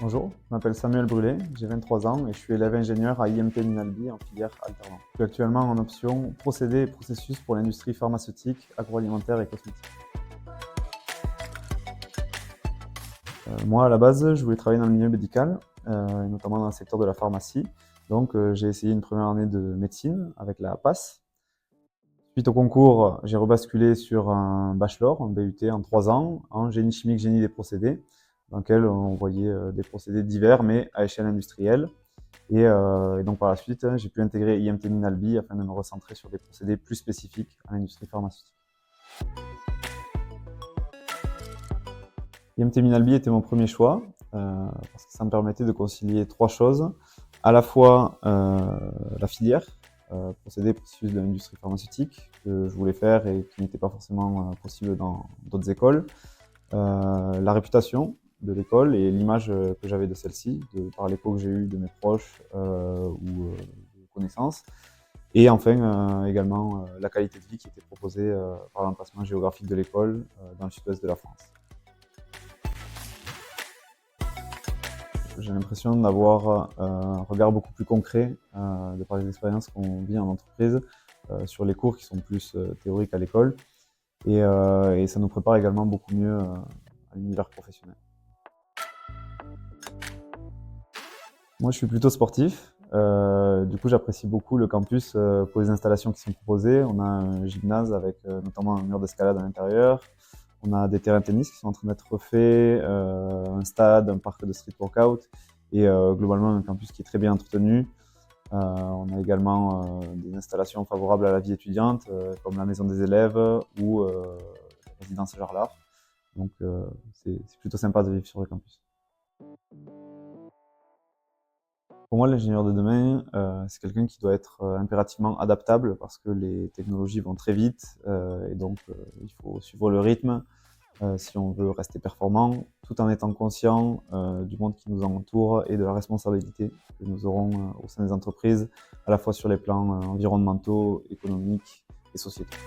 Bonjour, je m'appelle Samuel Brulé, j'ai 23 ans et je suis élève ingénieur à IMT Minalbi en filière alternant. Je suis actuellement en option procédés et processus pour l'industrie pharmaceutique, agroalimentaire et cosmétique. Moi, à la base, je voulais travailler dans le milieu médical, et notamment dans le secteur de la pharmacie. Donc, j'ai essayé une première année de médecine avec la PASS. Suite au concours, j'ai rebasculé sur un bachelor, un BUT en 3 ans, en génie chimique, génie des procédés, dans lequel on voyait des procédés divers, mais à échelle industrielle. Et donc par la suite, j'ai pu intégrer IMT Minalbi afin de me recentrer sur des procédés plus spécifiques à l'industrie pharmaceutique. IMT Minalbi était mon premier choix parce que ça me permettait de concilier trois choses. À la fois la filière, procédés et processus de l'industrie pharmaceutique que je voulais faire et qui n'était pas forcément possible dans d'autres écoles. La réputation de l'école et l'image que j'avais de celle-ci, par l'écho que j'ai eu de mes proches ou de connaissances. Et enfin, également, la qualité de vie qui était proposée par l'emplacement géographique de l'école dans le sud-ouest de la France. J'ai l'impression d'avoir un regard beaucoup plus concret de par les expériences qu'on vit en entreprise sur les cours qui sont plus théoriques à l'école. Et ça nous prépare également beaucoup mieux à l'univers professionnel. Moi, je suis plutôt sportif. Du coup, j'apprécie beaucoup le campus pour les installations qui sont proposées. On a un gymnase avec notamment un mur d'escalade à l'intérieur. On a des terrains de tennis qui sont en train d'être refaits, un stade, un parc de street workout et globalement un campus qui est très bien entretenu. On a également des installations favorables à la vie étudiante, comme la maison des élèves ou la résidence Jarlard. Donc c'est plutôt sympa de vivre sur le campus. Pour moi, l'ingénieur de demain, c'est quelqu'un qui doit être impérativement adaptable parce que les technologies vont très vite et donc il faut suivre le rythme si on veut rester performant, tout en étant conscient du monde qui nous entoure et de la responsabilité que nous aurons au sein des entreprises, à la fois sur les plans environnementaux, économiques et sociétaux.